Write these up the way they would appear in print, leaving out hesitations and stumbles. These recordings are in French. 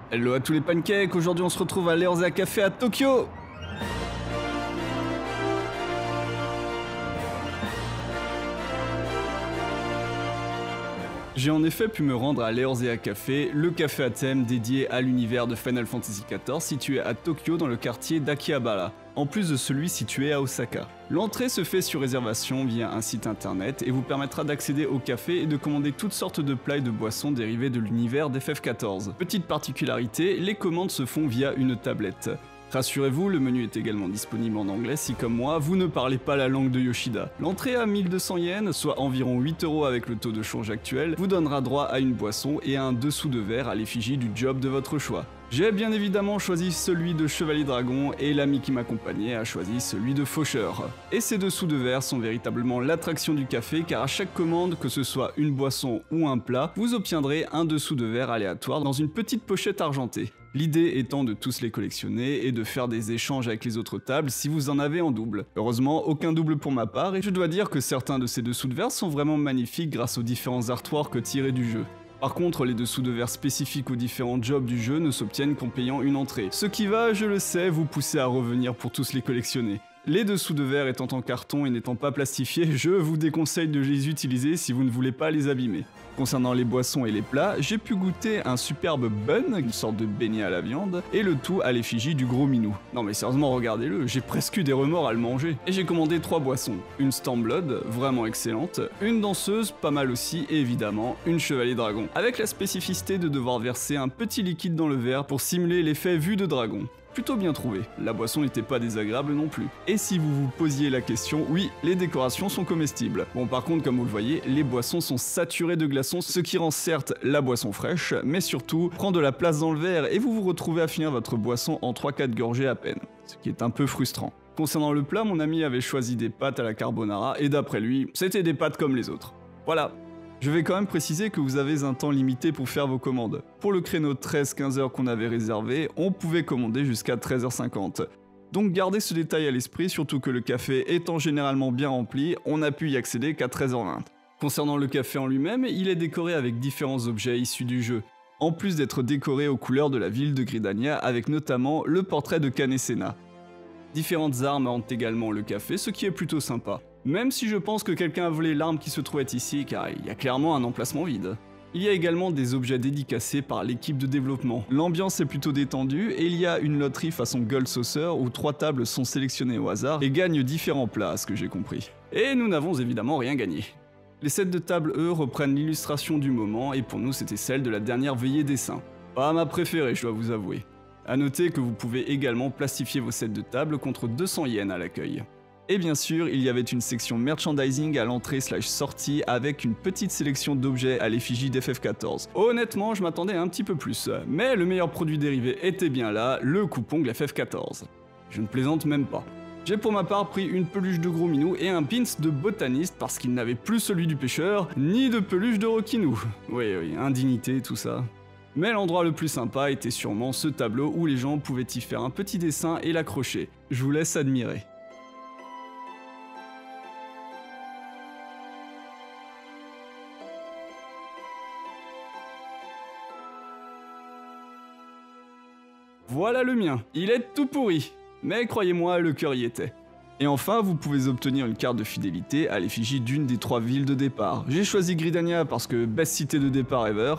Hello à tous les pancakes, aujourd'hui on se retrouve à l'Eorzea Café à Tokyo. J'ai en effet pu me rendre à l'Eorzea Café, le café à thème dédié à l'univers de Final Fantasy XIV situé à Tokyo dans le quartier d'Akihabara, en plus de celui situé à Osaka. L'entrée se fait sur réservation via un site internet et vous permettra d'accéder au café et de commander toutes sortes de plats et de boissons dérivés de l'univers d'FF14. Petite particularité, les commandes se font via une tablette. Rassurez-vous, le menu est également disponible en anglais si comme moi, vous ne parlez pas la langue de Yoshida. L'entrée à 1200 yens, soit environ 8 € avec le taux de change actuel, vous donnera droit à une boisson et à un dessous de verre à l'effigie du job de votre choix. J'ai bien évidemment choisi celui de Chevalier Dragon et l'ami qui m'accompagnait a choisi celui de Faucheur. Et ces dessous de verre sont véritablement l'attraction du café car à chaque commande, que ce soit une boisson ou un plat, vous obtiendrez un dessous de verre aléatoire dans une petite pochette argentée. L'idée étant de tous les collectionner et de faire des échanges avec les autres tables si vous en avez en double. Heureusement, aucun double pour ma part et je dois dire que certains de ces dessous de verre sont vraiment magnifiques grâce aux différents artworks tirés du jeu. Par contre, les dessous de verre spécifiques aux différents jobs du jeu ne s'obtiennent qu'en payant une entrée. Ce qui va, je le sais, vous pousser à revenir pour tous les collectionner. Les dessous de verre étant en carton et n'étant pas plastifiés, je vous déconseille de les utiliser si vous ne voulez pas les abîmer. Concernant les boissons et les plats, j'ai pu goûter un superbe bun, une sorte de beignet à la viande, et le tout à l'effigie du gros minou. Non mais sérieusement, regardez-le, j'ai presque eu des remords à le manger. Et j'ai commandé 3 boissons. Une Stormblood, vraiment excellente, une danseuse, pas mal aussi, et évidemment, une Chevalier Dragon. Avec la spécificité de devoir verser un petit liquide dans le verre pour simuler l'effet vue de dragon. Plutôt bien trouvé, la boisson n'était pas désagréable non plus. Et si vous vous posiez la question, oui, les décorations sont comestibles. Bon par contre, comme vous le voyez, les boissons sont saturées de glaçons, ce qui rend certes la boisson fraîche, mais surtout prend de la place dans le verre et vous vous retrouvez à finir votre boisson en 3-4 gorgées à peine, ce qui est un peu frustrant. Concernant le plat, mon ami avait choisi des pâtes à la carbonara et d'après lui, c'était des pâtes comme les autres. Voilà. Je vais quand même préciser que vous avez un temps limité pour faire vos commandes. Pour le créneau 13-15 heures qu'on avait réservé, on pouvait commander jusqu'à 13h50. Donc gardez ce détail à l'esprit, surtout que le café étant généralement bien rempli, on n'a pu y accéder qu'à 13h20. Concernant le café en lui-même, il est décoré avec différents objets issus du jeu, en plus d'être décoré aux couleurs de la ville de Gridania avec notamment le portrait de Kanesena. Différentes armes hantent également le café, ce qui est plutôt sympa. Même si je pense que quelqu'un a volé l'arme qui se trouvait ici, car il y a clairement un emplacement vide. Il y a également des objets dédicacés par l'équipe de développement. L'ambiance est plutôt détendue et il y a une loterie façon Gold Saucer où 3 tables sont sélectionnées au hasard et gagnent différents plats, à ce que j'ai compris. Et nous n'avons évidemment rien gagné. Les sets de table, eux, reprennent l'illustration du moment et pour nous c'était celle de la dernière veillée des saints. Pas ma préférée, je dois vous avouer. A noter que vous pouvez également plastifier vos sets de table contre 200 yens à l'accueil. Et bien sûr, il y avait une section merchandising à l'entrée/sortie avec une petite sélection d'objets à l'effigie d'FF14. Honnêtement, je m'attendais à un petit peu plus, mais le meilleur produit dérivé était bien là, le coupe-ongle FF14. Je ne plaisante même pas. J'ai pour ma part pris une peluche de gros minou et un pins de botaniste parce qu'il n'avait plus celui du pêcheur, ni de peluche de Rockinou. Oui, indignité, tout ça. Mais l'endroit le plus sympa était sûrement ce tableau où les gens pouvaient y faire un petit dessin et l'accrocher. Je vous laisse admirer. Voilà le mien, il est tout pourri, mais croyez-moi, le cœur y était. Et enfin, vous pouvez obtenir une carte de fidélité à l'effigie d'une des 3 villes de départ. J'ai choisi Gridania parce que best cité de départ ever,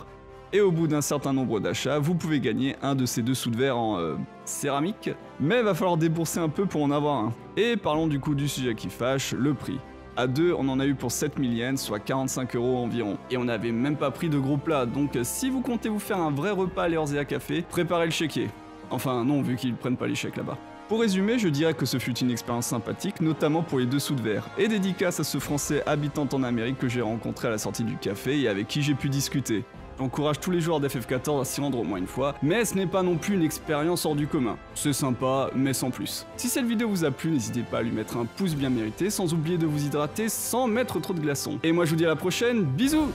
et au bout d'un certain nombre d'achats, vous pouvez gagner un de ces dessous de verre en céramique, mais va falloir débourser un peu pour en avoir un. Et parlons du coup du sujet qui fâche, le prix. À 2, on en a eu pour 7000 yens, soit 45 € environ. Et on n'avait même pas pris de gros plats, donc si vous comptez vous faire un vrai repas à l'Eorzea Café, préparez le chéquier. Enfin non, vu qu'ils prennent pas les chèques là-bas. Pour résumer, je dirais que ce fut une expérience sympathique, notamment pour les dessous de verre, et dédicace à ce Français habitant en Amérique que j'ai rencontré à la sortie du café et avec qui j'ai pu discuter. J'encourage tous les joueurs d'FF14 à s'y rendre au moins une fois, mais ce n'est pas non plus une expérience hors du commun. C'est sympa, mais sans plus. Si cette vidéo vous a plu, n'hésitez pas à lui mettre un pouce bien mérité, sans oublier de vous hydrater sans mettre trop de glaçons. Et moi je vous dis à la prochaine, bisous!